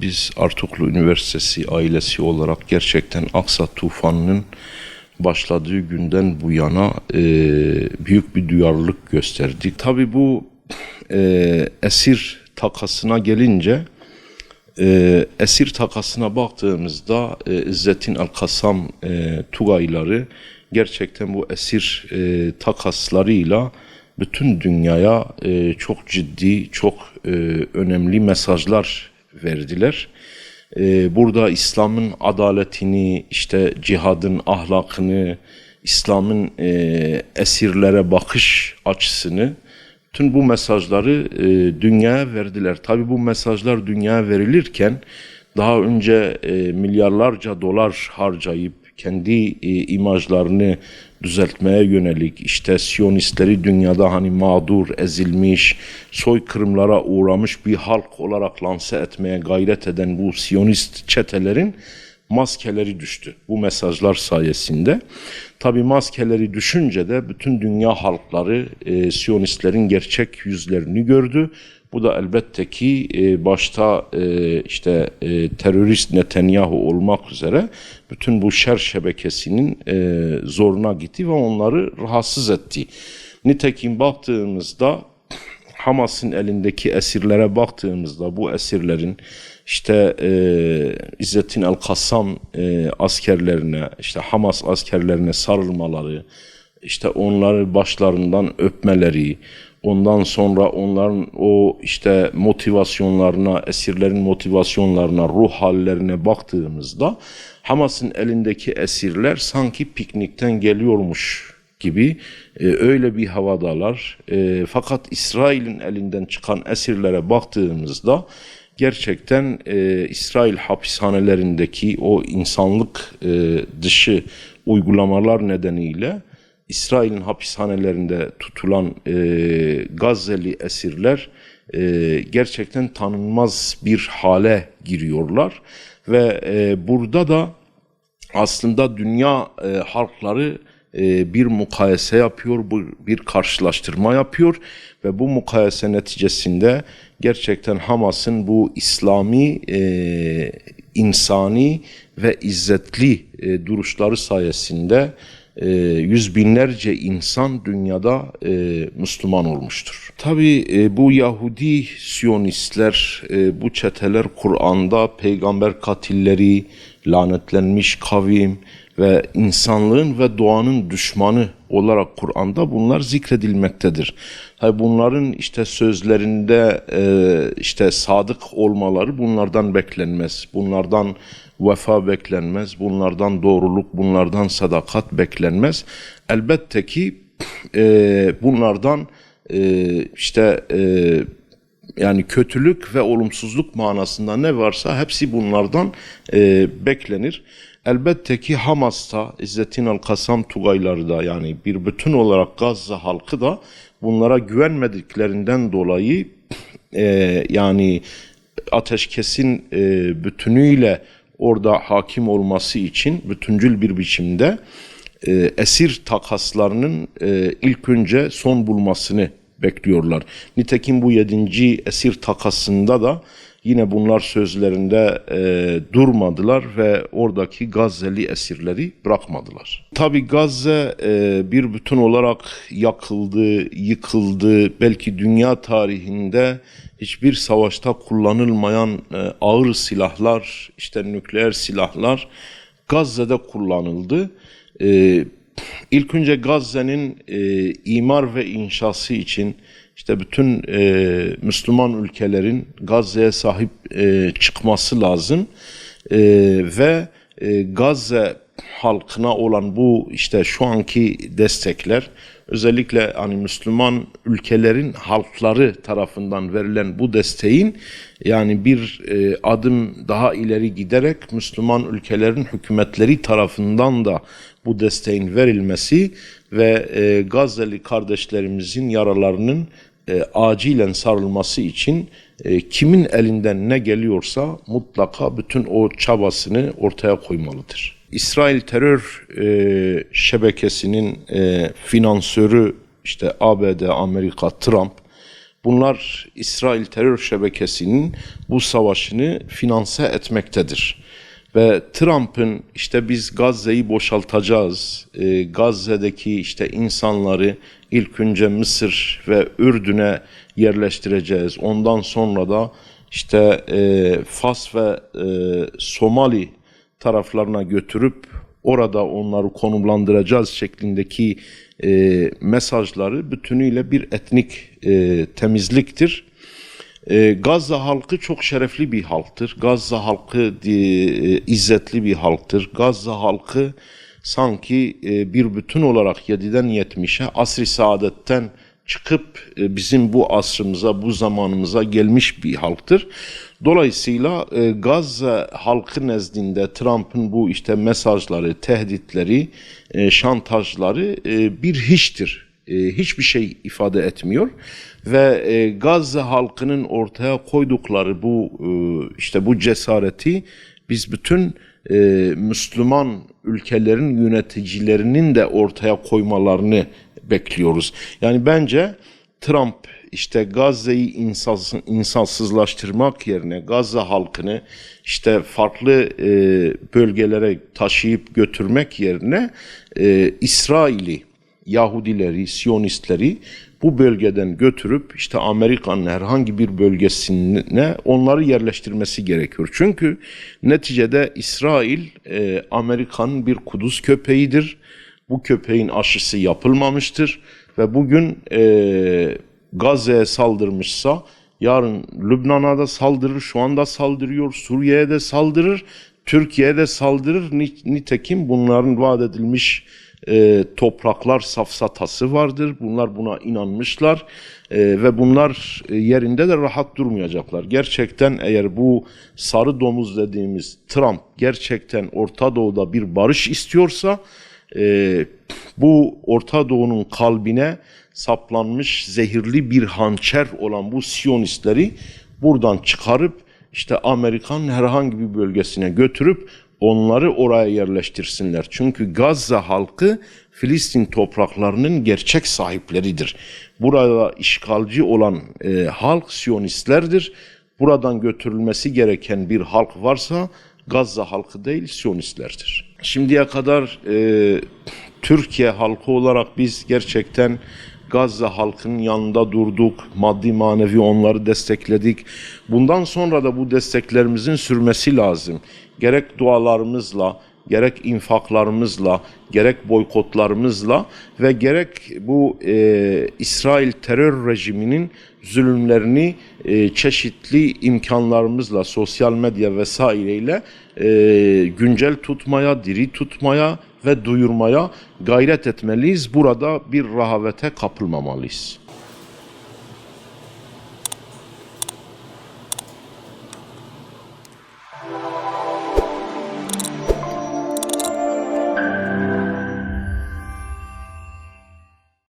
biz Artuklu Üniversitesi ailesi olarak gerçekten Aksa tufanının başladığı günden bu yana büyük bir duyarlılık gösterdik. Tabii bu esir takasına gelince, esir takasına baktığımızda İzzettin El-Kassam Tugayları gerçekten bu esir takaslarıyla bütün dünyaya çok ciddi, çok önemli mesajlar verdiler. Burada İslam'ın adaletini, işte cihadın ahlakını, İslam'ın esirlere bakış açısını, tüm bu mesajları dünyaya verdiler. Tabii bu mesajlar dünyaya verilirken daha önce milyarlarca dolar harcayıp kendi imajlarını düzeltmeye yönelik, işte Siyonistleri dünyada hani mağdur, ezilmiş, soykırımlara uğramış bir halk olarak lanse etmeye gayret eden bu Siyonist çetelerin maskeleri düştü bu mesajlar sayesinde. Tabii maskeleri düşünce de bütün dünya halkları Siyonistlerin gerçek yüzlerini gördü. Bu da elbette ki başta işte terörist Netanyahu olmak üzere bütün bu şer şebekesinin zoruna gitti ve onları rahatsız etti. Nitekim baktığımızda Hamas'ın elindeki esirlere baktığımızda bu esirlerin işte İzzettin El-Kassam askerlerine, işte Hamas askerlerine sarılmaları, işte onları başlarından öpmeleri, ondan sonra onların o işte motivasyonlarına, esirlerin motivasyonlarına, ruh hallerine baktığımızda Hamas'ın elindeki esirler sanki piknikten geliyormuş gibi öyle bir havadalar. Fakat İsrail'in elinden çıkan esirlere baktığımızda gerçekten İsrail hapishanelerindeki o insanlık dışı uygulamalar nedeniyle İsrail'in hapishanelerinde tutulan Gazze'li esirler gerçekten tanınmaz bir hale giriyorlar ve burada da aslında dünya halkları bir mukayese yapıyor, bir karşılaştırma yapıyor ve bu mukayese neticesinde gerçekten Hamas'ın bu İslami, insani ve izzetli duruşları sayesinde yüz binlerce insan dünyada Müslüman olmuştur. Tabii bu Yahudi Siyonistler, bu çeteler Kur'an'da peygamber katilleri, lanetlenmiş kavim ve insanlığın ve doğanın düşmanı olarak Kur'an'da bunlar zikredilmektedir. Tabii bunların işte sözlerinde işte sadık olmaları bunlardan beklenmez. Bunlardan vefa beklenmez, bunlardan doğruluk, bunlardan sadakat beklenmez. Elbette ki bunlardan yani kötülük ve olumsuzluk manasında ne varsa hepsi bunlardan beklenir. Elbette ki Hamas'ta, İzzettin El-Kassam Tugayları da yani bir bütün olarak Gazze halkı da bunlara güvenmediklerinden dolayı yani ateşkesin bütünüyle orada hakim olması için bütüncül bir biçimde esir takaslarının ilk önce son bulmasını bekliyorlar. Nitekim bu 7. esir takasında da yine bunlar sözlerinde durmadılar ve oradaki Gazze'li esirleri bırakmadılar. Tabii Gazze bir bütün olarak yakıldı, yıkıldı. Belki dünya tarihinde hiçbir savaşta kullanılmayan ağır silahlar, işte nükleer silahlar Gazze'de kullanıldı. İlk önce Gazze'nin imar ve inşası için işte bütün Müslüman ülkelerin Gazze'ye sahip çıkması lazım ve Gazze halkına olan bu işte şu anki destekler özellikle hani Müslüman ülkelerin halkları tarafından verilen bu desteğin yani bir adım daha ileri giderek Müslüman ülkelerin hükümetleri tarafından da bu desteğin verilmesi ve Gazze'li kardeşlerimizin yaralarının acilen sarılması için kimin elinden ne geliyorsa mutlaka bütün o çabasını ortaya koymalıdır. İsrail terör şebekesinin finansörü işte ABD, Amerika, Trump Bunlar İsrail terör şebekesinin bu savaşını finanse etmektedir. Ve Trump'ın işte biz Gazze'yi boşaltacağız, Gazze'deki işte insanları ilk önce Mısır ve Ürdün'e yerleştireceğiz. Ondan sonra da işte Fas ve Somali taraflarına götürüp orada onları konumlandıracağız şeklindeki mesajları bütünüyle bir etnik temizliktir. Gazze halkı çok şerefli bir halktır. Gazze halkı izzetli bir halktır. Gazze halkı sanki bir bütün olarak 7'den 70'e asr-ı saadetten çıkıp bizim bu asrımıza, bu zamanımıza gelmiş bir halktır. Dolayısıyla Gazze halkı nezdinde Trump'ın bu işte mesajları, tehditleri, şantajları bir hiçtir. Hiçbir şey ifade etmiyor ve Gazze halkının ortaya koydukları bu işte bu cesareti biz bütün Müslüman ülkelerin yöneticilerinin de ortaya koymalarını bekliyoruz. Yani bence Trump işte Gazze'yi insansızlaştırmak yerine Gazze halkını işte farklı bölgelere taşıyıp götürmek yerine İsrail'i, Yahudileri, Siyonistleri bu bölgeden götürüp işte Amerika'nın herhangi bir bölgesine onları yerleştirmesi gerekiyor. Çünkü neticede İsrail Amerika'nın bir kuduz köpeğidir. Bu köpeğin aşısı yapılmamıştır ve bugün Gazze'ye saldırmışsa yarın Lübnan'a da saldırır, şu anda saldırıyor, Suriye'ye de saldırır, Türkiye'ye de saldırır. Nitekim bunların vaat edilmiş topraklar safsatası vardır. Bunlar buna inanmışlar ve bunlar yerinde de rahat durmayacaklar. Gerçekten eğer bu sarı domuz dediğimiz Trump gerçekten Orta Doğu'da bir barış istiyorsa bu Orta Doğu'nun kalbine saplanmış zehirli bir hançer olan bu Siyonistleri buradan çıkarıp işte Amerika'nın herhangi bir bölgesine götürüp onları oraya yerleştirsinler. Çünkü Gazze halkı Filistin topraklarının gerçek sahipleridir. Burada işgalci olan halk Siyonistlerdir. Buradan götürülmesi gereken bir halk varsa Gazze halkı değil Siyonistlerdir. Şimdiye kadar Türkiye halkı olarak biz gerçekten Gazze halkının yanında durduk, maddi manevi onları destekledik. Bundan sonra da bu desteklerimizin sürmesi lazım. Gerek dualarımızla, gerek infaklarımızla, gerek boykotlarımızla ve gerek bu İsrail terör rejiminin zulümlerini çeşitli imkanlarımızla, sosyal medya vesaireyle güncel tutmaya, diri tutmaya ve duyurmaya gayret etmeliyiz. Burada bir rahavete kapılmamalıyız.